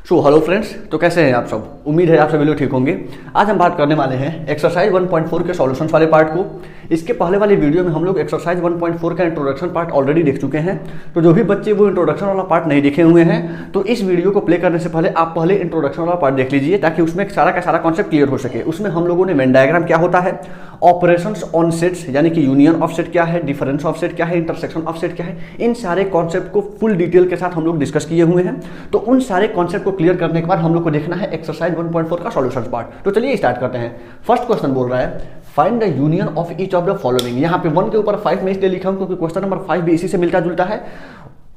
Hello friends, तो कैसे हैं आप सब। उम्मीद है आप सभी लोग ठीक होंगे। आज हम बात करने वाले हैं एक्सरसाइज 1.4 के सॉल्यूशंस वाले पार्ट को। इसके पहले वाली वीडियो में हम लोग एक्सरसाइज 1.4 का इंट्रोडक्शन पार्ट ऑलरेडी देख चुके हैं। तो जो भी बच्चे वो इंट्रोडक्शन वाला पार्ट नहीं देखे हुए हैं तो इस वीडियो को प्ले करने से पहले आप पहले इंट्रोडक्शन वाला पार्ट देख लीजिए, ताकि उसमें सारा का सारा कॉन्सेप्ट क्लियर हो सके। उसमें हम लोगों ने वेन डायग्राम क्या होता है, ऑपरेशंस ऑन सेट्स यानी कि यूनियन ऑफ सेट क्या है, डिफरेंस ऑफ सेट क्या है, इंटरसेक्शन ऑफ सेट क्या है, इन सारे कॉन्सेप्ट को फुल डिटेल के साथ हम लोग डिस्कस किए हुए हैं। तो उन सारे कॉन्सेप्ट को क्लियर करने के बाद हम लोग को देखना है एक्सरसाइज 1.4 का सॉल्यूशंस पार्ट। तो चलिए स्टार्ट करते हैं। फर्स्ट क्वेश्चन बोल रहा है find the union of each of the following. यहाँ पे 1 के ऊपर 5 में इसलिए लिखा हूं क्योंकि क्वेश्चन नंबर 5 भी इसी से मिलता जुलता है।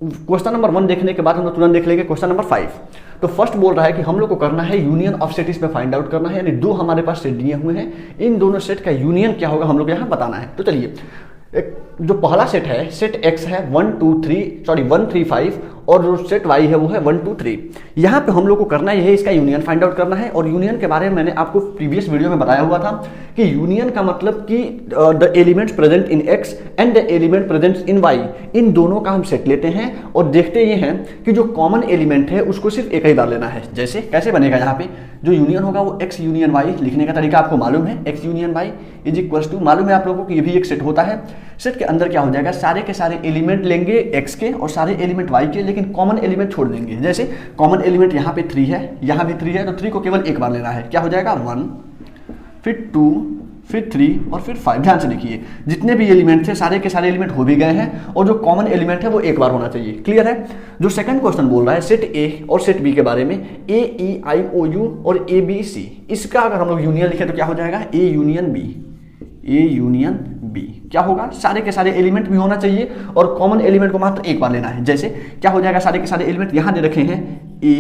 क्वेश्चन नंबर 1 देखने के बाद हम लोग तुरंत देख लेंगे क्वेश्चन नंबर 5। तो फर्स्ट बोल रहा है कि हम लोग को करना है यूनियन ऑफ सेट, इसमें फाइंड आउट करना है। यानी दो हमारे पास सेट दिए हुए हैं, इन दोनों सेट का यूनियन क्या होगा हम लोग यहाँ बताना है। तो चलिए, जो पहला सेट है सेट x है 1 3 5 और जो सेट y है वो है 1 2 3। यहाँ पे हम लोग को करना है इसका यूनियन फाइंड आउट करना है। और यूनियन के बारे में मैंने आपको प्रीवियस वीडियो में बताया हुआ था कि यूनियन का मतलब कि the elements present in x and the element present in y, इन दोनों का हम सेट लेते हैं और देखते ये हैं कि जो कॉमन एलिमेंट है उसको सिर्फ एक ही बार लेना है। जैसे कैसे बनेगा, यहाँ पे जो यूनियन होगा वो x यूनियन y, लिखने का तरीका आपको मालूम है, x union y is equals to, मालूम है आप लोगों को कि ये भी एक सेट होता है। सेट के अंदर क्या हो जाएगा, सारे के सारे एलिमेंट लेंगे x के और सारे एलिमेंट y के, लेकिन कॉमन एलिमेंट छोड़ देंगे। जैसे कॉमन एलिमेंट यहाँ पे 3 है, यहाँ भी 3 है, तो 3 को केवल एक बार लेना है। क्या हो जाएगा 1, फिर 2, फिर 3 और फिर 5। ध्यान से देखिए, जितने भी एलिमेंट थे सारे के सारे एलिमेंट हो भी गए हैं और जो कॉमन एलिमेंट है वो एक बार होना चाहिए। क्लियर है। जो सेकंड क्वेश्चन बोल रहा है सेट ए और सेट बी के बारे में, ए ई आई ओ यू और ए बी सी, इसका अगर हम लोग यूनियन लिखे तो क्या हो जाएगा, A union B, A union B. क्या होगा, सारे के सारे एलिमेंट भी होना चाहिए और कॉमन एलिमेंट को मात्र एक बार लेना है। जैसे क्या हो जाएगा, सारे के सारे एलिमेंट यहां दे रखे हैं, ए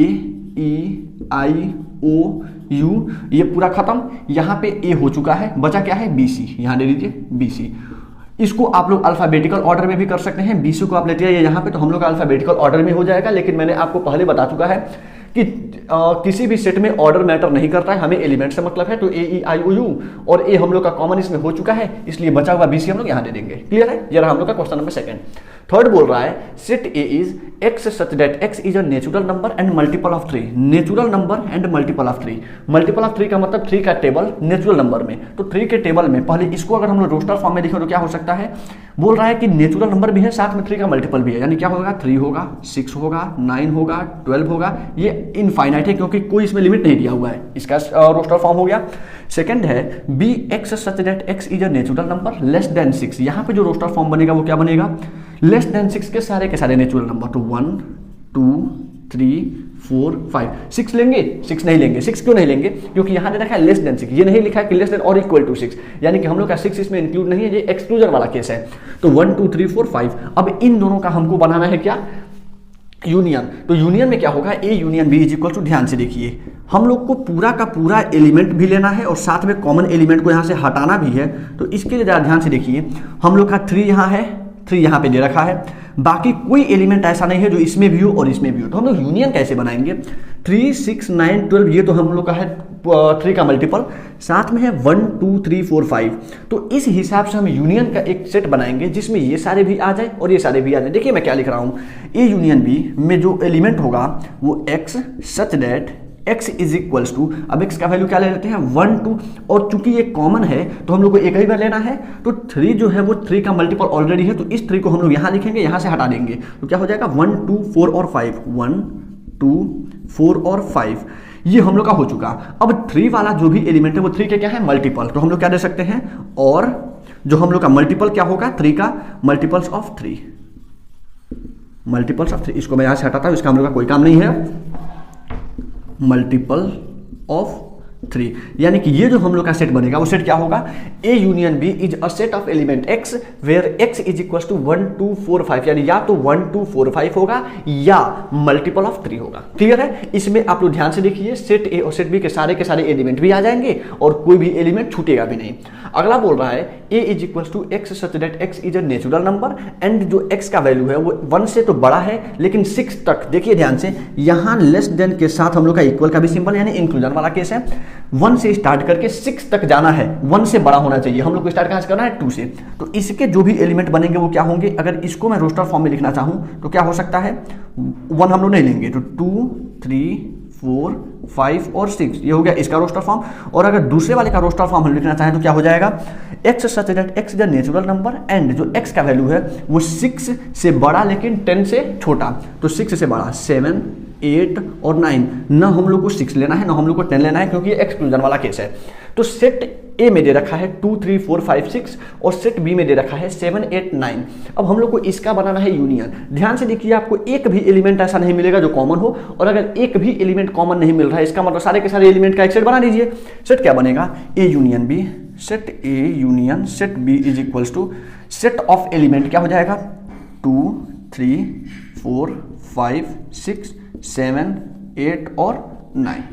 ई आई ओ यू, ये पूरा खत्म। यहां पे ए हो चुका है, बचा क्या है बी सी, यहां दे दीजिए बी सी। इसको आप लोग अल्फाबेटिकल ऑर्डर में भी कर सकते हैं। बीसी को आप लेते हैं यहाँ पे तो हम लोग अल्फाबेटिकल ऑर्डर में हो जाएगा, लेकिन मैंने आपको पहले बता चुका है कि किसी भी सेट में ऑर्डर मैटर नहीं करता है, हमें एलिमेंट से मतलब है। तो ए ई आई ओ यू और ए हम लोग का कॉमन इसमें हो चुका है, इसलिए बचा हुआ बीसी हम लोग यहाँ दे देंगे। क्लियर है। ये रहा हम लोग का क्वेश्चन नंबर सेकंड। थर्ड बोल रहा है set A is x such that x is a natural number and multiple of 3। Natural number and multiple of 3। Multiple of 3 का मतलब 3 का टेबल नेचुरल नंबर में। तो 3 के टेबल में पहले इसको अगर हम लोग रोस्टर फॉर्म में लिखे तो क्या हो सकता है, बोल रहा है कि नेचुरल नंबर भी है साथ में 3 का मल्टीपल भी है। यानी क्या होगा, 3 होगा, 6 होगा, 9 होगा, 12 होगा। ये इनफाइनाइट है क्योंकि कोई इसमें लिमिट नहीं दिया हुआ है। इसका रोस्टर फॉर्म हो गया। सेकंड है B X such that x is a natural number less than 6। यहाँ पे जो रोस्टर फॉर्म बनेगा वो क्या बनेगा, लेस देन 6 के सारे नेचुरल नंबर। तो 1 2 3 4 5 6 लेंगे, 6 नहीं लेंगे। 6 क्यों नहीं लेंगे, क्योंकि यहाँ दे रखा है लेस देन 6, ये नहीं लिखा है कि लेस देन और इक्वल टू 6, यानी कि हम लोग का 6 इसमें इंक्लूड नहीं है, ये एक्सक्लूजन वाला केस है। तो 1 2 3 4 5। अब इन दोनों का हमको बनाना है क्या, यूनियन। तो यूनियन में क्या होगा, A union B is equal to, ध्यान से देखिए, हम लोग को पूरा का पूरा एलिमेंट भी लेना है और साथ में कॉमन एलिमेंट को यहाँ से हटाना भी है। तो इसके लिए ध्यान से देखिए, हम लोग का 3 यहाँ है, 3 यहाँ पे दे रखा है, बाकी कोई एलिमेंट ऐसा नहीं है जो इसमें भी हो और इसमें भी हो। तो हम लोग यूनियन कैसे बनाएंगे, 3 6 9 12, ये तो हम लोग का है 3 का मल्टीपल, साथ में है 1 2 3 4 5। तो इस हिसाब से हम यूनियन का एक सेट बनाएंगे जिसमें ये सारे भी आ जाए और ये सारे भी आ जाए। देखिए मैं क्या लिख रहा हूँ, ए यूनियन बी में जो एलिमेंट होगा वो X such that x is equals to, अब x का वैल्यू क्या ले लेते हैं 1 2, और चूंकि ये कॉमन है तो हम लोग को एक ही बार लेना है। तो 3 जो है वो 3 का मल्टीपल ऑलरेडी है, तो इस 3 को हम लोग यहाँ लिखेंगे, यहाँ से हटा देंगे। तो क्या हो जाएगा 1 2 4 और 5, 1 2 4 और 5, ये हम लोग का हो चुका। अब 3 वाला जो भी एलिमेंट है वो 3 के क्या है मल्टीपल, तो हम लोग क्या दे सकते हैं, और जो हम लोग का मल्टीपल क्या होगा 3 का मल्टीपल्स ऑफ 3, मल्टीपल्स ऑफ 3। इसको मैं यहाँ से हटाता हूँ, इसका हम लोग का कोई काम नहीं है, मल्टीपल ऑफ 3। यानी कि ये जो हम लोग का सेट बनेगा वो सेट क्या होगा, A union B is a set of element X where X is equal to 1 2 4 5। यानी या तो 1 2 4 5 होगा या मल्टीपल ऑफ 3 होगा। क्लियर है। इसमें आप लोग ध्यान से देखिए, सेट ए और सेट बी के सारे एलिमेंट भी आ जाएंगे और कोई भी एलिमेंट छूटेगा भी नहीं। अगला बोल रहा है A is equal to x such that x is a natural number and जो एक्स का वैल्यू है वो 1 से तो बड़ा है लेकिन 6 तक, देखिए ध्यान से, यहां लेस देन के साथ हम लोग का इक्वल का भी सिंबल, यानी इंक्लूजन वाला केस है। 1 से स्टार्ट करके 6 तक जाना है, 1 से बड़ा होना चाहिए। हम लोग को स्टार्ट कहां से करना है, 2 से। तो इसके जो भी एलिमेंट बनेंगे वो क्या होंगे, अगर इसको मैं रोस्टर फॉर्म में लिखना चाहूं तो क्या हो सकता है, 1 हम लोग नहीं लेंगे, तो 2 3 4, 5 और 6, ये हो गया इसका रोस्टर फॉर्म। और अगर दूसरे वाले का रोस्टर फॉर्म हम लिखना चाहें तो क्या हो जाएगा, x such that x is a natural number and जो x का वैल्यू है वो 6 से बड़ा लेकिन 10 से छोटा। तो 6 से बड़ा 7, 8 और 9, ना हम लोग को 6 लेना है ना हम लोग को 10 लेना है, क्योंकि ये एक्सक्लूजन वाला केस है। तो सेट ए में दे रखा है 2, 3, 4, 5, 6 और सेट बी में दे रखा है 7, 8, 9। अब हम लोग को इसका बनाना है यूनियन। ध्यान से देखिए, आपको एक भी एलिमेंट ऐसा नहीं मिलेगा जो कॉमन हो, और अगर एक भी एलिमेंट कॉमन नहीं मिल रहा है इसका मतलब सारे के सारे एलिमेंट का एक सेट बना लीजिए। सेट क्या बनेगा, A union B, set A union set B is equals to set of element क्या हो जाएगा 2, 3, 4, 5, 6, 7, 8 और 9।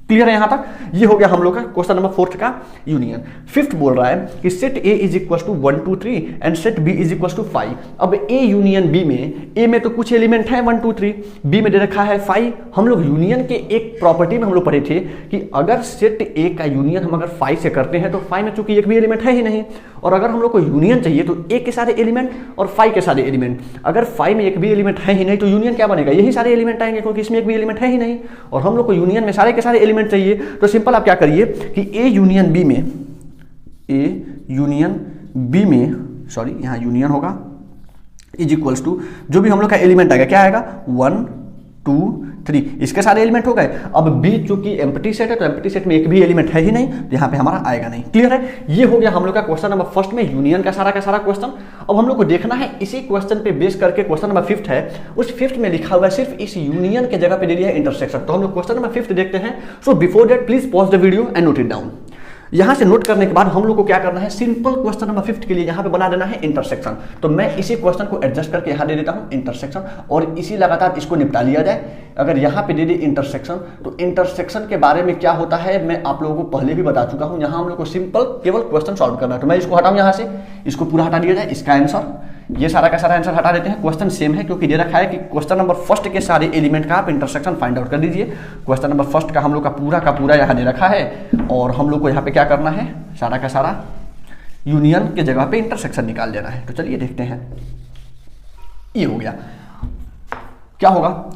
क्लियर है यहां तक? ये हो गया हम लोग का क्वेश्चन नंबर 4 का यूनियन। 5th बोल रहा है कि set A is equal to 1, 2, 3 and set B is equal to 5। अब ए यूनियन बी में, ए में तो कुछ एलिमेंट है 1, 2, 3, बी में दे रखा है 5। हम लोग यूनियन के एक प्रॉपर्टी में हम लोग पढ़े थे कि अगर सेट ए का यूनियन हम अगर 5 से करते हैं तो 5 में चूंकि एक भी एलिमेंट है ही नहीं, और अगर हम लोग को यूनियन चाहिए तो ए के सारे एलिमेंट और 5 के सारे एलिमेंट। अगर 5 में एक भी एलिमेंट है ही नहीं तो यूनियन क्या बनेगा, यही सारे एलिमेंट आएंगे, क्योंकि इसमें एक भी एलिमेंट है ही नहीं। और हम लोग को यूनियन में सारे के सारे एलिमेंट चाहिए, तो सिंपल आप क्या करिए कि ए यूनियन बी में, ए यूनियन बी में, सॉरी यहाँ यूनियन होगा इज इक्वल्स टू जो भी हम लोग का एलिमेंट आएगा क्या आएगा 1, 2, 3, इसके सारे एलिमेंट हो गए। अब बी चूंकि एम्प्टी सेट है तो एम्प्टी सेट में एक भी एलिमेंट है ही नहीं, तो यहाँ पे हमारा आएगा नहीं। क्लियर है? ये हो गया हम लोग का क्वेश्चन नंबर 1 में यूनियन का सारा क्वेश्चन। अब हम लोग को देखना है इसी क्वेश्चन पे बेस करके क्वेश्चन नंबर 5th है, उस 5th में लिखा हुआ है सिर्फ इस यूनियन के जगह पे दे दिया है इंटरसेक्शन। तो हम लोग क्वेश्चन नंबर 5th देखते हैं। सो before that please pause the video and note it down. यहां से नोट करने के बाद हम लोग को क्या करना है, सिंपल क्वेश्चन नंबर 5th के लिए यहां पे बना देना है इंटरसेक्शन। तो मैं इसी क्वेश्चन को एडजस्ट करके यहां दे देता हूं इंटरसेक्शन, और इसी लगातार इसको निपटा लिया जाए। अगर यहां पे दे दे इंटरसेक्शन, तो इंटरसेक्शन के बारे में क्या होता है मैं आप लोगों को पहले भी बता चुका हूं। यहां हम लोग को सिंपल केवल क्वेश्चन सॉल्व करना है। तो मैं इसको हटाऊं यहां से, इसको पूरा हटा दिया जाए, इसका आंसर, ये सारा का सारा आंसर हटा देते हैं। क्वेश्चन सेम है क्योंकि दे रखा है कि क्वेश्चन नंबर 1st के सारे एलिमेंट का आप इंटरसेक्शन फाइंड आउट कर दीजिए। क्वेश्चन नंबर 1st का हम लोग का पूरा यहाँ दे रखा है, और हम लोग को यहाँ पे क्या करना है, सारा का सारा यूनियन के जगह पे इंटरसेक्शन निकाल देना है। तो चलिए देखते हैं, ये हो गया। क्या होगा,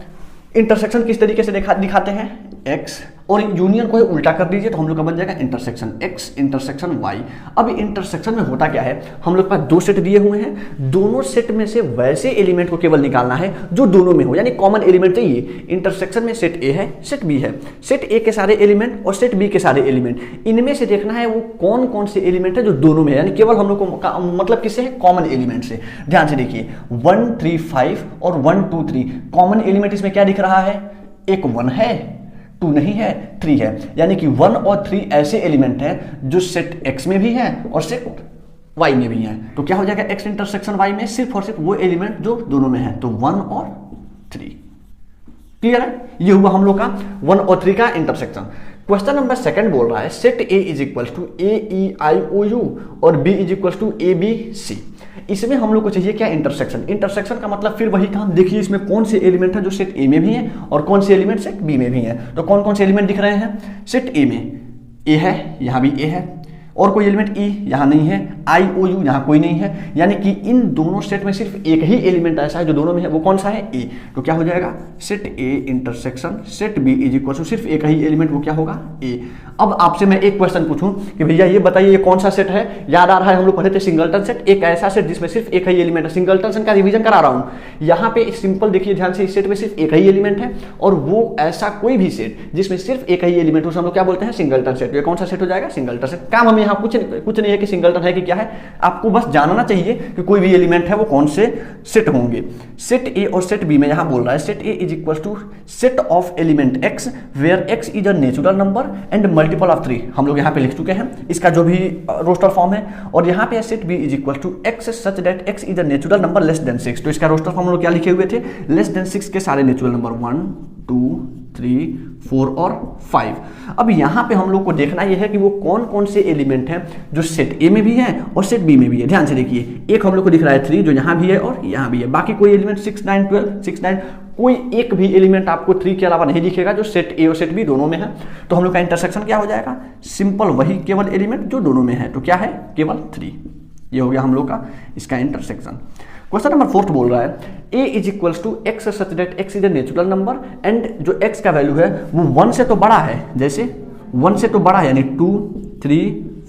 इंटरसेक्शन किस तरीके से दिखाते हैं, x, और यूनियन को उल्टा कर दीजिए तो हम लोग का बन जाएगा इंटरसेक्शन x इंटरसेक्शन y। अब इंटरसेक्शन में होता क्या है, हम लोग के पास 2 सेट दिए हुए हैं, दोनों सेट में से वैसे एलिमेंट को केवल निकालना है जो दोनों में हो, यानी कॉमन एलिमेंट चाहिए। इंटरसेक्शन में सेट a है, सेट b है, सेट a के सारे एलिमेंट और सेट b के सारे एलिमेंट, इनमें से देखना है वो कौन कौन से एलिमेंट है जो दोनों में है, यानी केवल हम लोग को मतलब किससे है, कॉमन एलिमेंट से। ध्यान से देखिए 1, 3, 5 और 1, 2, 3 कॉमन एलिमेंट इसमें क्या दिख रहा है, एक 1 है, 2 नहीं है, 3 है, यानी कि 1 और 3 ऐसे एलिमेंट हैं जो सेट x में भी हैं और सेट y में भी हैं। तो क्या हो जाएगा x इंटरसेक्शन y में सिर्फ और सिर्फ वो एलिमेंट जो दोनों में है, तो 1 और 3। क्लियर है? ये हुआ हम लोग का 1 और 3 का इंटरसेक्शन। क्वेश्चन नंबर 2 बोल रहा है set a is equal to a e i o u और b is equal to a b c। इसमें हम लोग को चाहिए क्या, इंटरसेक्शन। इंटरसेक्शन का मतलब फिर वही काम, देखिए इसमें कौन से एलिमेंट है जो सेट ए में भी है और कौन से एलिमेंट सेट बी में भी है। तो कौन कौन से एलिमेंट दिख रहे हैं, सेट ए में ए है, यहाँ भी ए है, और कोई एलिमेंट ई यहाँ नहीं है, आई ओ यू यहाँ कोई नहीं है, यानी कि इन दोनों सेट में सिर्फ एक ही एलिमेंट ऐसा है जो दोनों में है, वो कौन सा है, ए। तो क्या हो जाएगा, set A intersection set B is equal to सिर्फ एक ही एलिमेंट, वो क्या होगा, ए। अब आपसे मैं एक क्वेश्चन पूछूं कि भैया ये बताइए ये कौन सा सेट है। याद आ रहा है हम लोग पढ़े थे सिंगलटन सेट, एक ऐसा सेट जिसमें सिर्फ एक ही एलिमेंट है। सिंगलटन सेट का रिवीजन करा रहा हूं। यहाँ पे सिंपल देखिए ध्यान से, इस सेट में सिर्फ एक ही एलिमेंट है, और वो ऐसा कोई भी सेट जिसमें सिर्फ एक ही एलिमेंट, उसे हम लोग क्या बोलते हैं, सिंगलटन सेट। ये कौन सा सेट हो जाएगा, सिंगलटन सेट। काम हमें यहाँ कुछ नहीं है कि सिंगलटन है कि क्या है, आपको बस जानना चाहिए कि कोई भी एलिमेंट है वो कौन से सेट होंगे। सेट ए और सेट बी में यहां बोल रहा है set A is equal to set of element X where X is a natural number and multiple of 3। हम लोग यहां पे लिख चुके हैं इसका जो भी रोस्टर फॉर्म है, और यहां पे set B is equal to x such that x is a natural number less than 6। तो इसका रोस्टर फॉर्म हम लोग क्या लिखे हुए थे, लेस देन 6 के सारे नेचुरल नंबर 1, 2, 3, 4 और 5। अब यहाँ पे हम लोग को देखना यह है कि वो कौन कौन से एलिमेंट हैं जो सेट ए में भी है और सेट बी में भी है। ध्यान से देखिए, एक हम लोग को दिख रहा है 3 जो यहाँ भी है और यहाँ भी है, बाकी कोई एलिमेंट 6, 9, 12, 6, 9 कोई एक भी एलिमेंट आपको 3 के अलावा नहीं दिखेगा जो सेट ए और सेट बी दोनों में है। तो हम लोग का इंटरसेक्शन क्या हो जाएगा, सिंपल वही केवल एलिमेंट जो दोनों में है, तो क्या है, केवल 3। ये हो गया हम लोग का इसका इंटरसेक्शन। क्वेश्चन नंबर 4 बोल रहा है a is equals to x such that x is a natural number and जो x का वैल्यू है वो 1 से तो बड़ा है, जैसे 1 से तो बड़ा है यानी 2, 3,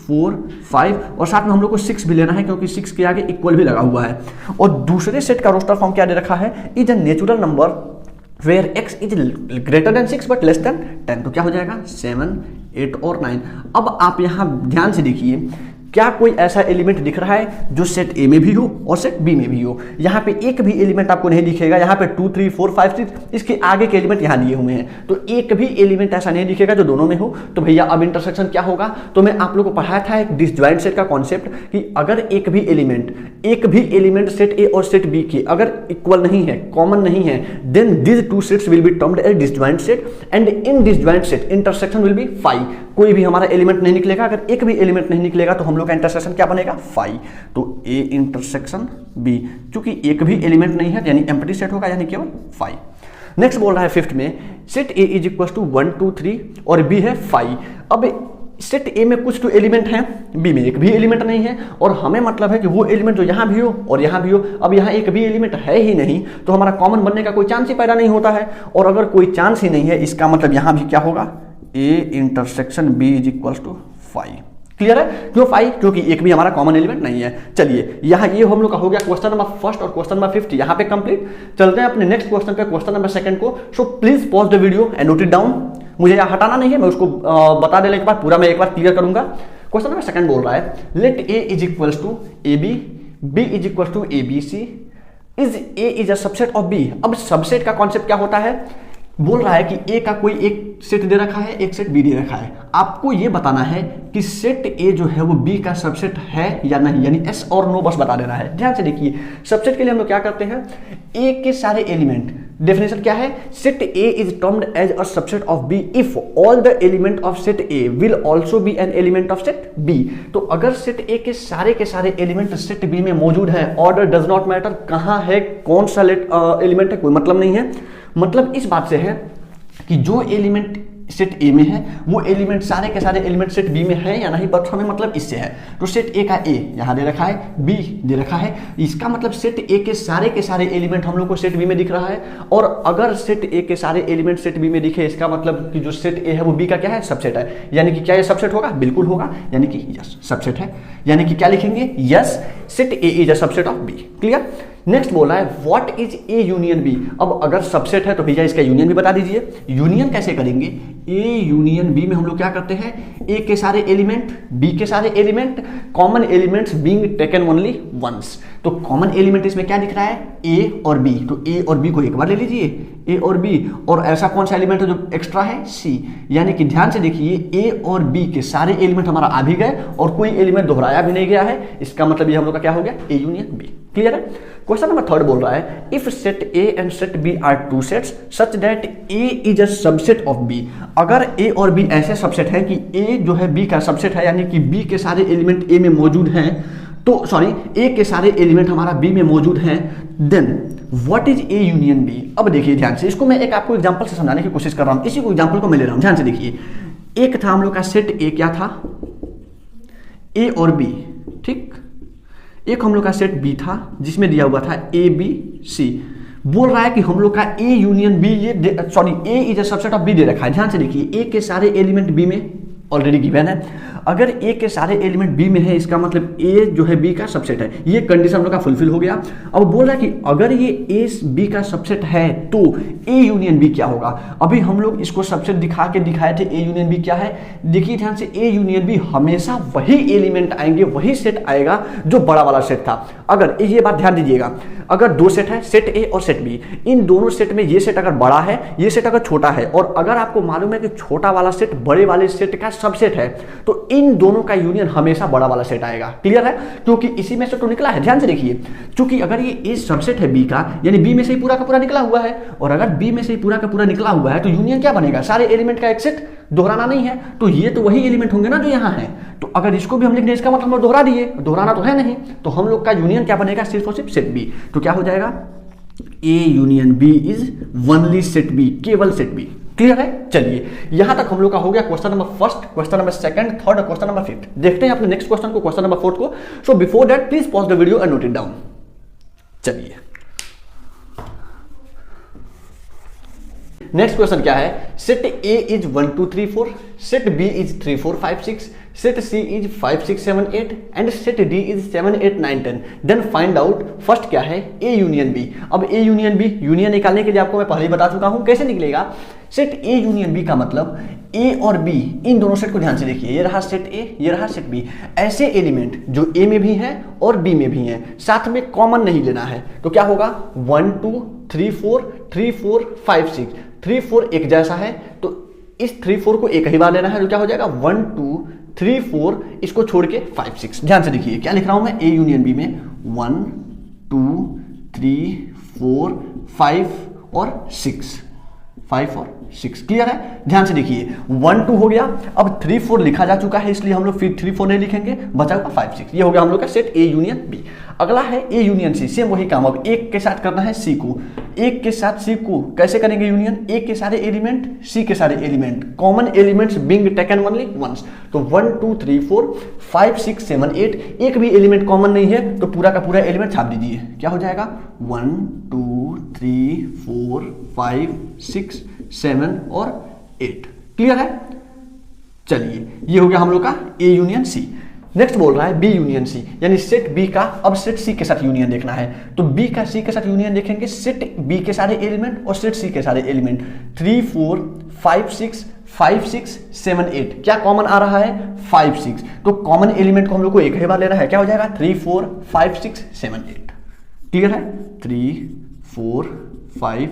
4, 5 और साथ में हम लोग को 6 भी लेना है क्योंकि 6 के आगे इक्वल भी लगा हुआ है। और दूसरे सेट का रोस्टर फॉर्म क्या दे रखा है, is a natural number where x is greater than 6 but less than 10। तो क्या हो जाएगा 7, 8 और 9। अब आप यहां ध्यान से देखिए, क्या कोई ऐसा एलिमेंट दिख रहा है जो सेट ए में भी हो और सेट बी में भी हो? यहाँ पे एक भी एलिमेंट आपको नहीं दिखेगा। यहाँ पे 2, 3, 4, 5, 6 इसके आगे के एलिमेंट यहाँ दिए हुए हैं, तो एक भी एलिमेंट ऐसा नहीं दिखेगा जो दोनों में हो। तो भैया अब इंटरसेक्शन क्या होगा? तो मैं आप लोगों को पढ़ाया था एक डिसजॉइंट सेट का कॉन्सेप्ट कि अगर एक भी एलिमेंट सेट ए और सेट बी के अगर इक्वल नहीं है, कॉमन नहीं है, then this two sets will be termed as disjoint set and in disjoint set intersection will be phi. कोई भी हमारा एलिमेंट नहीं निकलेगा, अगर एक भी एलिमेंट नहीं निकलेगा तो हम लोग का इंटरसेक्शन क्या बनेगा? फाई। तो ए इंटरसेक्शन बी, क्योंकि एक भी एलिमेंट नहीं है यानी एम्प्टी सेट होगा यानी केवल फाई। नेक्स्ट बोल रहा है 5th में set A is equal to 1, 2, 3 और बी है फाई। अब सेट ए में कुछ तो एलिमेंट हैं, बी में एक भी एलिमेंट नहीं है और हमें मतलब है कि वो एलिमेंट जो यहां भी हो और यहां भी हो। अब यहां एक भी एलिमेंट है ही नहीं तो हमारा कॉमन बनने का कोई चांस ही पैदा नहीं होता है, और अगर कोई चांस ही नहीं है इसका मतलब यहां भी क्या होगा? A intersection B is equal to phi. Clear है? क्यों फाई? क्योंकि एक भी हमारा कॉमन एलिमेंट नहीं है। चलिए यहाँ ये हम लोग का हो गया क्वेश्चन नंबर 1 और क्वेश्चन नंबर 5 यहाँ पे कंप्लीट। चलते हैं अपने नेक्स्ट क्वेश्चन पे, क्वेश्चन नंबर 2 को। So please pause the video and note it down. मुझे यहाँ हटाना नहीं है, मैं उसको बता देने के बाद पूरा मैं एक बार क्लियर करूंगा। क्वेश्चन नंबर 2 बोल रहा है let A is equals to A B, B is equal to A B C, is A is a subset of B. अब सबसेट का कॉन्सेप्ट क्या होता है? बोल रहा है कि ए का कोई एक सेट दे रखा है, एक सेट बी दे रखा है। आपको ये बताना है कि सेट ए जो है वो बी का सबसेट है या नहीं, यानी एस और नो बस बता देना है। ध्यान से देखिए, सबसेट के लिए हम लोग क्या करते हैं, ए के सारे एलिमेंट, डेफिनेशन क्या है? Set A is termed as a subset of B if all the element of set A will also be an element of set B. तो अगर सेट ए के सारे एलिमेंट सेट बी में मौजूद है, ऑर्डर डज नॉट मैटर, कहां है, कौन सा एलिमेंट है, कोई मतलब नहीं है। मतलब इस बात से है कि जो एलिमेंट सेट ए में है वो एलिमेंट सारे के सारे एलिमेंट सेट बी में है या नहीं, बट हमें मतलब इससे है। तो सेट ए का ए यहां दे रखा है, बी दे रखा है, इसका मतलब सेट ए के सारे एलिमेंट हम लोग को सेट बी में दिख रहा है। और अगर सेट ए के सारे एलिमेंट सेट बी में दिखे, इसका मतलब कि जो सेट ए है वो बी का क्या है? सबसेट है। यानी कि क्या ये सबसेट होगा? बिल्कुल होगा, यानी कि यस सबसेट है। यानी कि क्या लिखेंगे? Yes set A is a subset of B. Clear? Next बोला है what is A union B. अब अगर सबसेट है तो भैया इसका यूनियन भी बता दीजिए। यूनियन कैसे करेंगे? ए यूनियन बी में हम लोग क्या करते हैं, ए के सारे एलिमेंट, बी के सारे element, common elements being taken only once. तो कॉमन एलिमेंट इसमें क्या दिख रहा है? ए और बी। तो ए और बी को एक बार ले लीजिए, ए और बी, और ऐसा कौन सा एलिमेंट है जो एक्स्ट्रा है? सी। यानी कि ध्यान से देखिए, ए और बी के सारे एलिमेंट हमारा आ भी गए और कोई एलिमेंट दोहराया भी नहीं गया है। इसका मतलब ये हम लोग का क्या हो गया? A union B. क्लियर है? क्वेश्चन नंबर 3 बोल रहा है if set A and set B are two sets such that A is a subset of B. अगर ए और बी ऐसे सबसेट है कि ए जो है बी का सबसेट है, यानी कि बी के सारे एलिमेंट ए में मौजूद हैं, तो सॉरी ए के सारे एलिमेंट हमारा बी में मौजूद हैं, then what is A union B. अब देखिए ध्यान से, इसको मैं एक आपको एग्जांपल से समझाने की कोशिश कर रहा हूं। इसी को एग्जांपल को मैं ले रहा हूं, ध्यान से देखिए। एक था हम लोग का सेट ए, क्या था? ए और बी, ठीक। एक हम लोग का सेट बी था जिसमें दिया हुआ था ए बी सी। बोल रहा है कि हम लोग का ए यूनियन बी, ये sorry A is a subset of B दे रखा है। ध्यान से देखिए, ए के सारे एलिमेंट बी में ऑलरेडी गिवन है। अगर ए के सारे एलिमेंट बी में है, इसका मतलब ए जो है बी का सबसेट है। ये कंडीशन हम लोग का फुलफिल हो गया। अब बोल रहा है कि अगर ये ए बी का सबसेट है तो ए यूनियन बी क्या होगा। अभी हम लोग इसको सबसेट दिखा के दिखाए थे, ए यूनियन बी क्या है। देखिए ध्यान से, ए यूनियन बी हमेशा वही एलिमेंट आएंगे, वही सेट आएगा जो बड़ा वाला सेट था। अगर ये बात ध्यान दीजिएगा, अगर दो सेट है, सेट ए और सेट बी, इन दोनों सेट में ये सेट अगर बड़ा है, ये सेट अगर छोटा है, और अगर आपको मालूम है कि छोटा वाला सेट बड़े वाले सेट का सबसेट है, तो इन दोनों का यूनियन हमेशा बड़ा वाला सेट आएगा। क्लियर है? क्योंकि इसी में से तो निकला है। ध्यान से देखिए, क्योंकि अगर ये ए सबसेट है बी का, यानी बी में से ही पूरा का पूरा निकला हुआ है, और अगर बी में से ही पूरा का पूरा निकला हुआ है तो यूनियन क्या बनेगा? सारे एलिमेंट का एक सेट, दोहराना नहीं है, तो ये तो वही एलिमेंट होंगे ना जो यहाँ है। तो अगर इसको भी हम लिख दें, इसका मतलब हम दोहरा दिए, दोहराना तो है नहीं, तो हम लोग का यूनियन क्या बनेगा? सिर्फ और सिर्फ सेट बी। तो क्या हो जाएगा? A union B is only set B, केवल सेट बी। क्लियर है? चलिए यहां तक हम लोग का हो गया क्वेश्चन नंबर 1, क्वेश्चन नंबर 2, 3 और क्वेश्चन नंबर 5। देखते हैं अपने नेक्स्ट क्वेश्चन को, क्वेश्चन नंबर 4 को। So before that please pause the video and note it down. चलिए नेक्स्ट क्वेश्चन क्या है, set A is 1 2 3 4, set B is 3 4 5 6, set C is 5 6 7 8 and set D is 7 8 9 10, then find out first क्या है ए union B. अब ए union B union निकालने के लिए आपको मैं पहले ही बता चुका हूं कैसे निकलेगा। सेट ए यूनियन बी का मतलब ए और बी, इन दोनों सेट को ध्यान से देखिए, ये रहा सेट ए, ये रहा सेट बी, ऐसे एलिमेंट जो ए में भी हैं और बी में भी हैं, साथ में कॉमन नहीं लेना है, तो क्या होगा 1 2 3 4 3 4 5 6, 3 4 एक जैसा है तो इस 3 4 को एक ही बार लेना है, तो क्या हो जाएगा 1 2 3 4, इसको छोड़ के 5 6। ध्यान से देखिए क्या लिख रहा हूं मैं, ए यूनियन बी में 1 2 3 4 5 और 6, 5 और 6, क्लियर है। ध्यान से देखिए 1 2 हो गया, अब 3 4 लिखा जा चुका है इसलिए हम लोग फिर 3 4 नहीं लिखेंगे, बचा हुआ 5 6, ये हो गया हम लोग का सेट ए यूनियन बी। अगला है ए यूनियन सी, सेम वही काम, अब एक के साथ करना है सी को, एक के साथ सी को कैसे करेंगे यूनियन, एक के सारे एलिमेंट सी के सारे element, common elements being taken only once, तो 1 2 3 4 5 6 7 8, एक भी एलिमेंट कॉमन नहीं है तो पूरा का पूरा एलिमेंट छाप दीजिए, क्या हो जाएगा 1 2 3 4 5 6 7 और 8, क्लियर है। चलिए ये हो गया हम लोग का ए यूनियन सी। नेक्स्ट बोल रहा है बी यूनियन सी, यानी सेट बी का अब सेट सी के साथ यूनियन देखना है, तो बी का सी के साथ यूनियन देखेंगे, सेट बी के सारे एलिमेंट और सेट सी के सारे एलिमेंट 3 4 5 6 5 6 7 8, क्या कॉमन आ रहा है 5 6, तो कॉमन एलिमेंट को हम लोग को एक ही बार लेना है, क्या हो जाएगा 3 4 5 6 7 8, क्लियर है। 3 4 5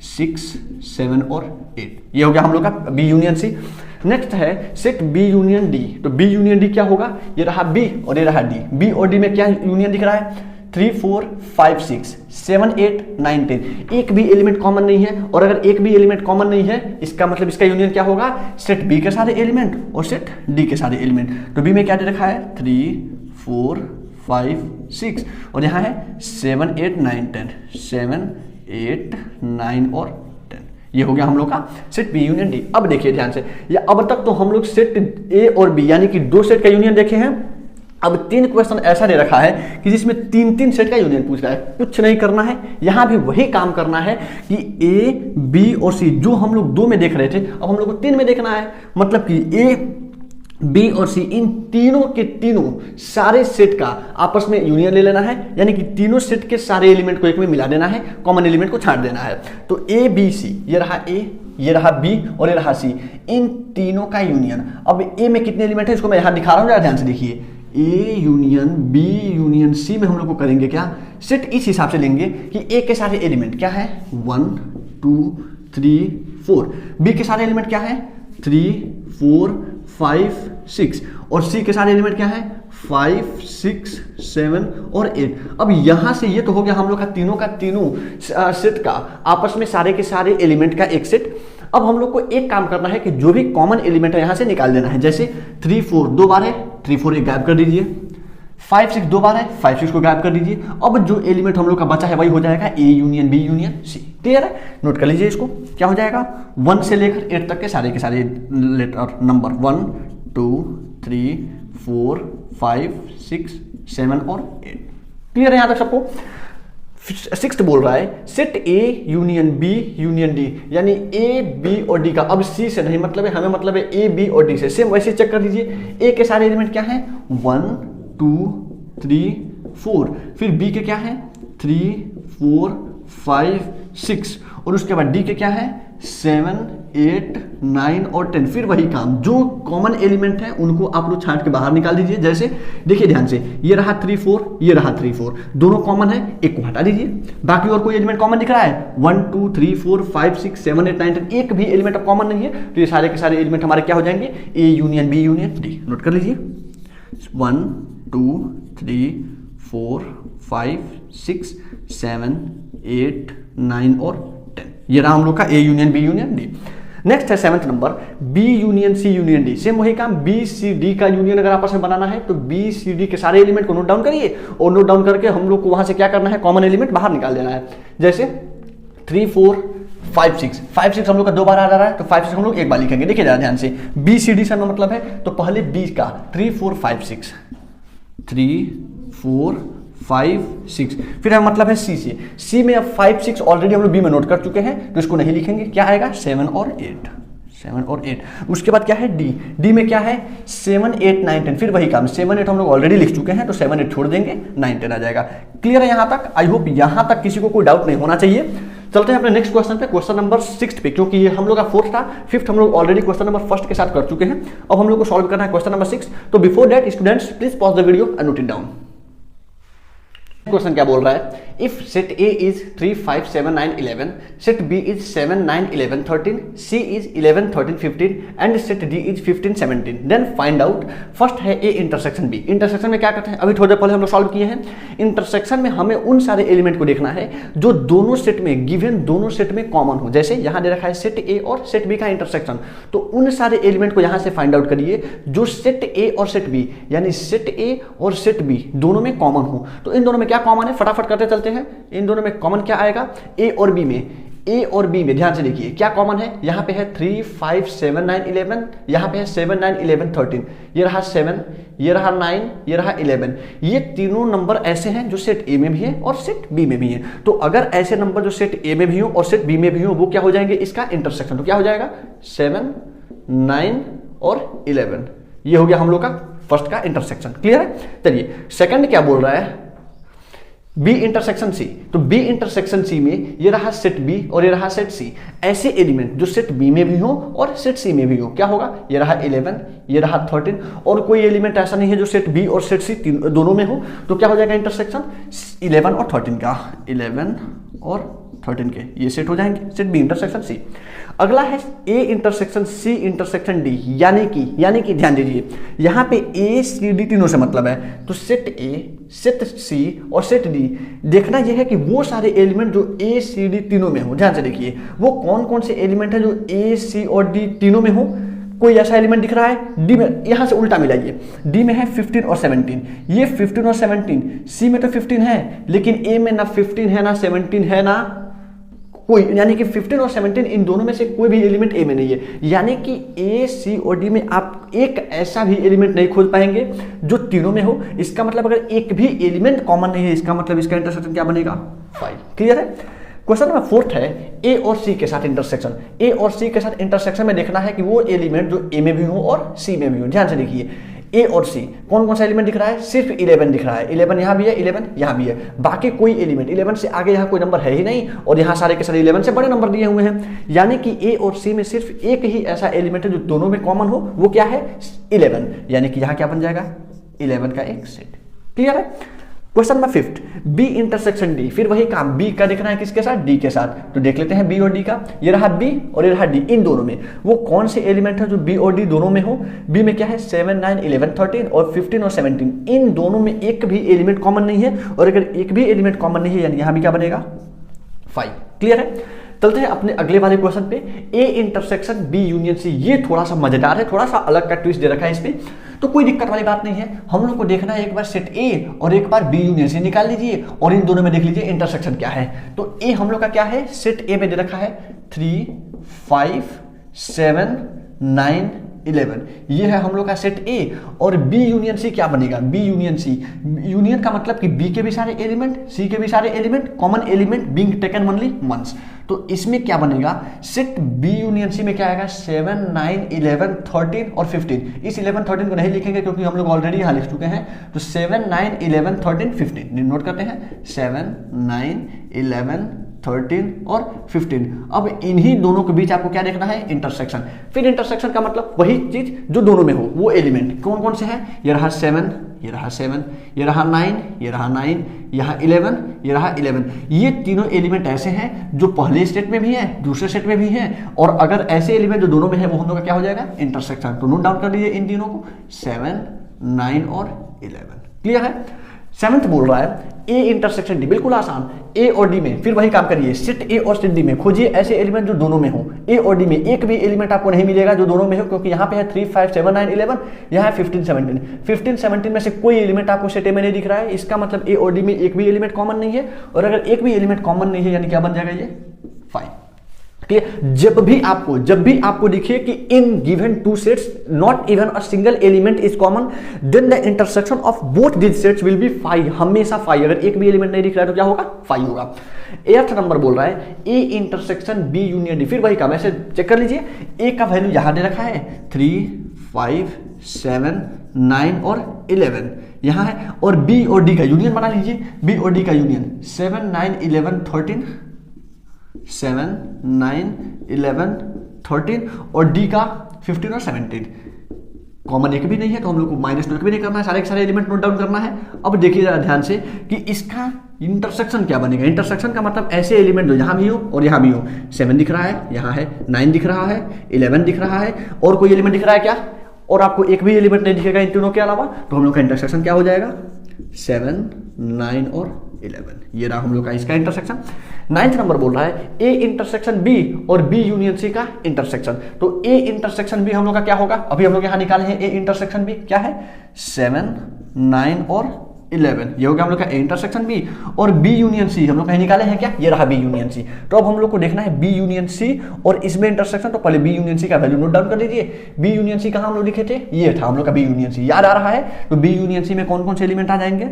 6 7 और 8, ये हो गया हम लोग का बी यूनियन सी। नेक्स्ट है सेट बी यूनियन डी, तो बी यूनियन डी क्या होगा, ये रहा बी और ये रहा डी, बी और डी में क्या यूनियन दिख रहा है 3 4 5 6 7 8 9 10, एक भी एलिमेंट कॉमन नहीं है, और अगर एक भी एलिमेंट कॉमन नहीं है इसका मतलब इसका यूनियन क्या होगा, सेट बी के सारे एलिमेंट और सेट डी के सारे एलिमेंट, तो बी में क्या दे रखा है 3 4 5 6 और यहाँ है 7 8 9 10, 7 8 9 और 10, ये हो गया हम लोग का सेट बी यूनियन डी। अब देखिए ध्यान से, या अब तक तो हम लोग सेट ए और बी यानी कि दो सेट का यूनियन देखे हैं, अब 3 क्वेश्चन ऐसा दे रखा है कि जिसमें 3 सेट का यूनियन पूछ रहा है, कुछ नहीं करना है, यहां भी वही काम करना है कि ए बी और सी जो हम लोग 2 में देख रहे थे अब हम लोग को 3 में देखना है, मतलब कि ए बी और सी इन तीनों के तीनों सारे सेट का आपस में यूनियन ले लेना है, यानी कि तीनों सेट के सारे एलिमेंट को एक में मिला देना है, कॉमन एलिमेंट को छाड़ देना है, तो ए बी सी, ये रहा ए, ये रहा बी और ये रहा सी, इन तीनों का यूनियन। अब ए में कितने एलिमेंट है इसको मैं यहां दिखा रहा हूं, जरा ध्यान से देखिए, A union B union C में हम लोग को करेंगे क्या, सेट इस हिसाब से लेंगे कि ए के सारे एलिमेंट क्या है 1 2 3 4, बी के सारे एलिमेंट क्या है 3 4 5 6 और सी के सारे एलिमेंट क्या है 5 6 7 और 8। अब यहां से ये तो हो गया हम लोग का तीनों सेट का आपस में सारे के सारे एलिमेंट का एक सेट। अब हम लोग को एक काम करना है कि जो भी कॉमन एलिमेंट है यहां से निकाल देना है, जैसे 3 4 2 बार है 3 4 एक गायब कर दीजिए, 5 6 2 बार है 5 6 को गायब कर दीजिए, अब जो एलिमेंट हम लोग का बचा है वही हो जाएगा A union B union C, clear है। नोट कर लीजिए इसको, क्या हो जाएगा 1 से लेकर 8 तक के सारे लेटर नंबर 1 2 3 4 5 6 7 और 8, क्लियर है यहां तक सबको। 6th बोल रहा है set A union B union D, यानी ए बी और डी का, अब सी से नहीं मतलब है, हमें मतलब है ए बी और डी से, सेम वैसे चेक कर दीजिए, ए के सारे एलिमेंट क्या है 1 2 3 4, फिर बी के क्या है 3 4 5 6 और उसके बाद डी के क्या है 7 8 9 और 10, फिर वही काम, जो कॉमन एलिमेंट है उनको आप लोग छांट के बाहर निकाल दीजिए, जैसे देखिए ध्यान से, ये रहा 3 4 ये रहा 3 4, दोनों कॉमन है, एक को हटा दीजिए, बाकी और कोई एलिमेंट कॉमन दिख रहा है 1 2 3 4 5 6 7 8 9 10, एक भी एलिमेंट अब कॉमन नहीं है, तो ये सारे के सारे एलिमेंट हमारे क्या हो जाएंगे A union B union D. Note कर लीजिए 1 2 3 4 5 6 7 8 9 और 10, ये रहा हम लोग का A union B union D. Next है 7th number B union C union D, same वही काम, बी सी डी का यूनियन अगर आपस में बनाना है तो बी सी डी के सारे एलिमेंट को नोट डाउन करिए और नोट डाउन करके हम लोग को वहां से क्या करना है कॉमन एलिमेंट बाहर निकाल देना है, जैसे 3 4 5 6 हम लोग का 2 बार आ रहा है तो 5 6 हम लोग एक बार लिखेंगे, देखिए जरा ध्यान से, बी सी डी से मतलब है तो पहले बी का 3 4 5 6 3 4 5 6, फिर हमें मतलब है सी से, सी में अब 5 6 ऑलरेडी हम लोग बी में नोट कर चुके हैं तो इसको नहीं लिखेंगे, क्या आएगा 7 और 8, 7 और 8। उसके बाद क्या है डी, डी में क्या है 7 8 9 10, फिर वही काम 7 8 हम लोग ऑलरेडी लिख चुके हैं तो 7 8 छोड़ देंगे 9 10 आ जाएगा। क्लियर है यहाँ तक? आई होप यहाँ तक किसी को कोई डाउट नहीं होना चाहिए। चलते हैं अपने नेक्स्ट क्वेश्चन पे, क्वेश्चन नंबर 6 पे, क्योंकि ये हम लोग का 4th था, 5th हम लोग ऑलरेडी क्वेश्चन नंबर 1 के साथ कर चुके हैं। अब हम लोग को सॉल्व करना है क्वेश्चन नंबर 6। तो before that students please pause the video and note it down. Question क्या बोल रहा है, if set A is 3 5 7 9 11, set B is 7 9 11 13, C is 11 13 15 and set D is 15 17, then find out. First है A intersection B. Intersection में क्या करते हैं, अभी थोड़ी देर पहले हम लोग सॉल्व किए हैं। इंटरसेक्शन में हमें उन सारे एलिमेंट को देखना है जो दोनों सेट में, गिवन दोनों सेट में कॉमन हो। जैसे यहां दे रखा है सेट ए और सेट बी का इंटरसेक्शन, तो उन सारे एलिमेंट को यहां से फाइंड आउट करिए जो सेट ए और सेट बी, यानी सेट ए और सेट बी दोनों में कॉमन हो। तो इन दोनों में क्या कॉमन है, फटाफट करते चलते हैं। इन दोनों में कॉमन क्या आएगा, ए और बी में, ए और बी में ध्यान से देखिए क्या कॉमन है। यहां पे है 3 5 7 9 11, यहां पे है 7 9 11 13, ये रहा 7, ये रहा 9, ये रहा 11। ये तीनों नंबर ऐसे हैं जो सेट ए में भी है और सेट बी में भी है। तो अगर ऐसे नंबर जो सेट ए में भी हो और सेट बी में भी हो वो क्या हो जाएंगे, इसका इंटरसेक्शन। तो क्या हो जाएगा 7 9 और 11, ये हो गया हम लोग का फर्स्ट का इंटरसेक्शन। क्लियर है? चलिए सेकंड क्या बोल रहा है, बी इंटरसेक्शन सी। तो बी इंटरसेक्शन सी में ये रहा सेट बी और ये रहा सेट सी। ऐसे एलिमेंट जो सेट बी में भी हो और सेट सी में भी हो, क्या होगा, ये रहा 11, ये रहा 13, और कोई एलिमेंट ऐसा नहीं है जो सेट बी और सेट सी दोनों में हो। तो क्या हो जाएगा इंटरसेक्शन 11 और 13 का, 11 और 13 के ये सेट हो जाएंगे, सेट बी इंटरसेक्शन सी। अगला है A intersection C intersection D, यानी कि ध्यान दीजिए यहां पे ए सी डी तीनों से मतलब है। तो सेट ए, सेट सी और सेट डी, देखना यह है कि वो सारे एलिमेंट जो ए सी डी तीनों में हो। ध्यान से देखिए वो कौन कौन से एलिमेंट है जो ए सी और डी तीनों में हो। कोई ऐसा एलिमेंट दिख रहा है डी में, यहां से उल्टा मिलाइए, डी में है 15 और 17, ये 15 और 17, सी में तो 15 है लेकिन ए में ना 15 है ना 17 है ना कोई, यानी कि 15 और 17 इन दोनों में से कोई भी एलिमेंट ए में नहीं है। यानी कि ए सी और डी में आप एक ऐसा भी एलिमेंट नहीं खोज पाएंगे जो तीनों में हो। इसका मतलब अगर एक भी एलिमेंट कॉमन नहीं है, इसका मतलब इसका इंटरसेक्शन क्या बनेगा 5। क्लियर है? क्वेश्चन नंबर 4 है ए और सी के साथ इंटरसेक्शन। ए और सी के साथ इंटरसेक्शन में देखना है कि वो एलिमेंट जो ए में भी हो और सी में भी हो। ध्यान से देखिए ए और सी कौन कौन सा एलिमेंट दिख रहा है, सिर्फ 11 दिख रहा है। 11 यहां भी है, 11 यहां भी है, बाकी कोई एलिमेंट 11 से आगे यहां कोई नंबर है ही नहीं, और यहां सारे के सारे 11 से बड़े नंबर दिए हुए हैं। यानी कि ए और सी में सिर्फ एक ही ऐसा एलिमेंट है जो दोनों में कॉमन हो, वो क्या है 11, यानी कि यहां क्या बन जाएगा 11 का एक सेट। क्लियर है? Question number 5 B intersection D, फिर वही काम, बी का देखना है किसके साथ, डी के साथ। तो देख लेते हैं बी और डी का, ये रहा बी और ये रहा डी, इन दोनों में वो कौन से एलिमेंट है जो बी और डी दोनों में हो। बी में क्या है 7 9 11 13 और 15 और 17, इन दोनों में एक भी एलिमेंट कॉमन नहीं है, और अगर एक भी एलिमेंट कॉमन नहीं है यानी यहां भी क्या बनेगा 5। क्लियर है? चलते हैं अपने अगले वाले क्वेश्चन पे, A intersection B union C. ये थोड़ा सा मजेदार है, थोड़ा सा अलग का ट्विस्ट दे रखा है इस पे, तो कोई दिक्कत वाली बात नहीं है। हम लोग को देखना है एक बार सेट ए और एक बार बी यूनियन सी निकाल लीजिए और इन दोनों में देख लीजिए इंटरसेक्शन क्या है। तो ए हम लोग का क्या है, सेट ए में दे रखा है 3 5 7 9 11, ये है हम लोग का सेट ए, और बी यूनियन सी क्या बनेगा, बी यूनियन सी। यूनियन का मतलब कि बी के भी सारे एलिमेंट, सी के भी सारे element, common element being taken only once. तो इसमें क्या बनेगा, सेट बी यूनियन सी में क्या आएगा 7 9 11 13 और 15। इस 11 13 को नहीं लिखेंगे क्योंकि हम लोग ऑलरेडी यहां लिख चुके हैं। तो 7 9 11 13 15 नोट करते हैं, 7 9 11 13 और 15। अब इन्हीं दोनों के बीच आपको क्या देखना है, इंटरसेक्शन। फिर इंटरसेक्शन का मतलब वही चीज जो दोनों में हो, वो एलिमेंट कौन कौन से हैं, ये रहा 7, ये रहा 7, ये रहा 9, ये रहा 9, यहाँ 11, ये रहा 11। ये तीनों एलिमेंट ऐसे हैं जो पहले स्टेट में भी हैं, दूसरे स्टेट में भी हैं, और अगर ऐसे एलिमेंट जो दोनों में है वो हम लोग का क्या हो जाएगा, इंटरसेक्शन। तो नोट डाउन कर लीजिए इन तीनों को, 7 9 और 11। क्लियर है? 7th बोल रहा है ए इंटरसेक्शन डी, बिल्कुल आसान, ए और डी में फिर वही काम करिए, सेट ए और सेट डी में खोजिए ऐसे एलिमेंट जो दोनों में हो। ए और डी में एक भी एलिमेंट आपको नहीं मिलेगा जो दोनों में हो, क्योंकि यहाँ पे है 3 5 7 9 11, यहाँ है 15 17। 15 17 में से कोई एलिमेंट आपको सेट ए में नहीं दिख रहा है, इसका मतलब ए और डी में एक भी एलिमेंट कॉमन नहीं है, और अगर एक भी एलिमेंट कॉमन नहीं है यानी क्या बन जाएगा ये 5। ठीक है, जब भी आपको दिखे कि in given two sets not even a single element is common, then the intersection of both this sets will be 5, हमेशा 5। अगर एक भी एलिमेंट नहीं दिख रहा है तो क्या होगा, 5 होगा। 8th नंबर बोल रहा है A intersection B union D, फिर वही काम ऐसे चेक कर लीजिए, ए का वैल्यू यहां दे रखा है 3, 5, 7, 9 और 11 यहां है, और बी और डी का यूनियन बना लीजिए, बी और डी का यूनियन 7, 9, 11, 13, 7, 9, 11, 13 और डी का 15 और 17। कॉमन एक भी नहीं है तो हम लोग को माइनस एक भी नहीं करना है, सारे के सारे एलिमेंट नोट डाउन करना है। अब देखिए जरा ध्यान से कि इसका इंटरसेक्शन क्या बनेगा। इंटरसेक्शन का मतलब ऐसे एलिमेंट जो यहां भी हो और यहां भी हो। 7 दिख रहा है, यहां है 9 दिख रहा है, 11 दिख रहा है, और कोई एलिमेंट दिख रहा है क्या, और आपको एक भी एलिमेंट नहीं दिखेगा इन तीनों के अलावा, तो हम लोग का इंटरसेक्शन क्या हो जाएगा, 7, 9 और 11। ये रहा हम लोग का इसका इंटरसेक्शन। 9th नंबर बोल रहा है ए इंटरसेक्शन बी और बी यूनियन सी का इंटरसेक्शन। तो ए इंटरसेक्शन बी हम लोग का क्या होगा, अभी हम लोग यहां निकाले हैं ए इंटरसेक्शन बी क्या है, 7, 9 और 11। ये हो गया हम लोग का ए इंटरसेक्शन बी। और बी यूनियन सी हम लोग कहीं निकाले हैं क्या, ये रहा बी यूनियन सी। तो अब हम लोग को देखना है बी यूनियन सी और इसमें इंटरसेक्शन। तो पहले बी यूनियन सी का वैल्यू नोट डाउन कर लीजिए। बी यूनियन सी कहां हम लोग लिखे थे, ये था हम लोग का बी यूनियन सी, याद आ रहा है। तो बी यूनियन सी में कौन कौन से एलिमेंट आ जाएंगे,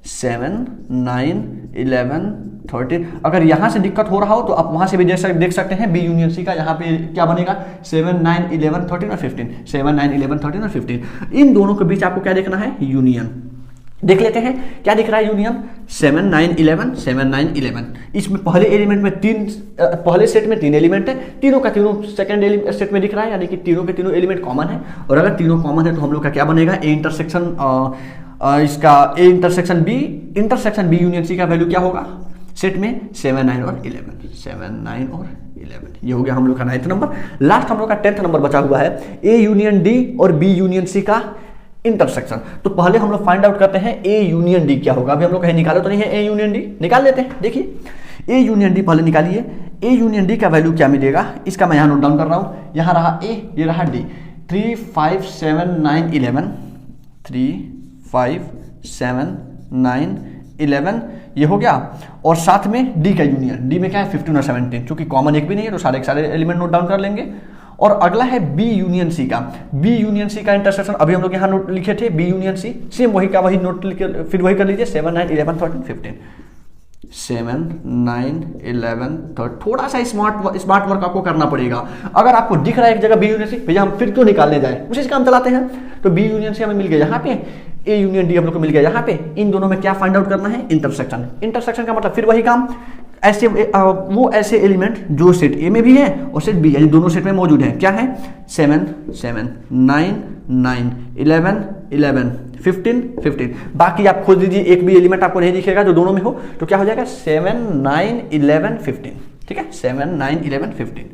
7, 9, 11, 13। अगर यहां से दिक्कत हो रहा हो तो आप वहां से भी देख सकते हैं बी यूनियन सी का, यहां पे क्या बनेगा 7, 9, 11, 13 और 15। 7, 9, 11, 13 और 15 इन दोनों के बीच आपको क्या देखना है, यूनियन। देख लेते हैं क्या दिख रहा है यूनियन, 7, 9, 11, 7, 9, 11। इसमें पहले एलिमेंट में पहले सेट में 3 एलिमेंट है, तीनों का तीनों सेकंड सेट में दिख रहा है, यानी कि तीनों के तीनों एलिमेंट कॉमन है। और अगर तीनों कॉमन है तो हम लोग का क्या बनेगा, ए इंटरसेक्शन इसका A intersection B union C का वैल्यू क्या होगा सेट में 7, 9 और 11। 7, 9 और 11 ये हो गया हम लोग का 9th नंबर। लास्ट हम लोग का 10th नंबर बचा हुआ है ए यूनियन डी और बी यूनियन सी का इंटरसेक्शन। तो पहले हम लोग फाइंड आउट करते हैं ए यूनियन डी क्या होगा। अभी हम लोग कहीं निकाले तो नहीं है ए यूनियन डी, निकाल लेते हैं। देखिए ए यूनियन डी पहले निकालिए, ए यूनियन डी का वैल्यू क्या मिलेगा, इसका मैं यहां नोट डाउन कर रहा हूं। यहां रहा ए, ये रहा डी। 3, 5, 7, 9, 11, 3, 5, 7, 9, 11 ये हो गया। और साथ में डी का यूनियन, डी में क्या है 15 और 17, क्योंकि कॉमन एक भी नहीं है तो सारे के सारे एलिमेंट नोट डाउन कर लेंगे। और अगला है बी यूनियन सी का। बी यूनियन सी का इंटरसेक्शन अभी हम लोग यहाँ नोट लिखे थे, बी यूनियन सी सेम वही का वही नोट लिख फिर वही कर लीजिए। 7, 9, 11, 13, 15। 7, 9, 11, 13। थोड़ा सा स्मार्ट वर्क आपको करना पड़ेगा। अगर आपको दिख रहा है एक जगह बी यूनियन सी, भैया हम फिर क्यों निकालने जाए, उसी से काम चलाते हैं। तो बी यूनियन सी हमें मिल गया यहाँ पे, ए यूनियन डी हम लोग को मिल गया यहाँ पे। इन दोनों में क्या फाइंड आउट करना है, इंटरसेक्शन। इंटरसेक्शन का मतलब फिर वही काम, ऐसे वो ऐसे एलिमेंट जो सेट ए में भी है और सेट बी यानी दोनों सेट में मौजूद है। क्या है 7, 7, 9, 9, 11, 11, 15, 15। बाकी आप खोज लीजिए, एक भी एलिमेंट आपको नहीं दिखेगा जो दोनों में हो, तो क्या हो जाएगा 7, 9, 11, 15। ठीक है 7, 9, 11, 15।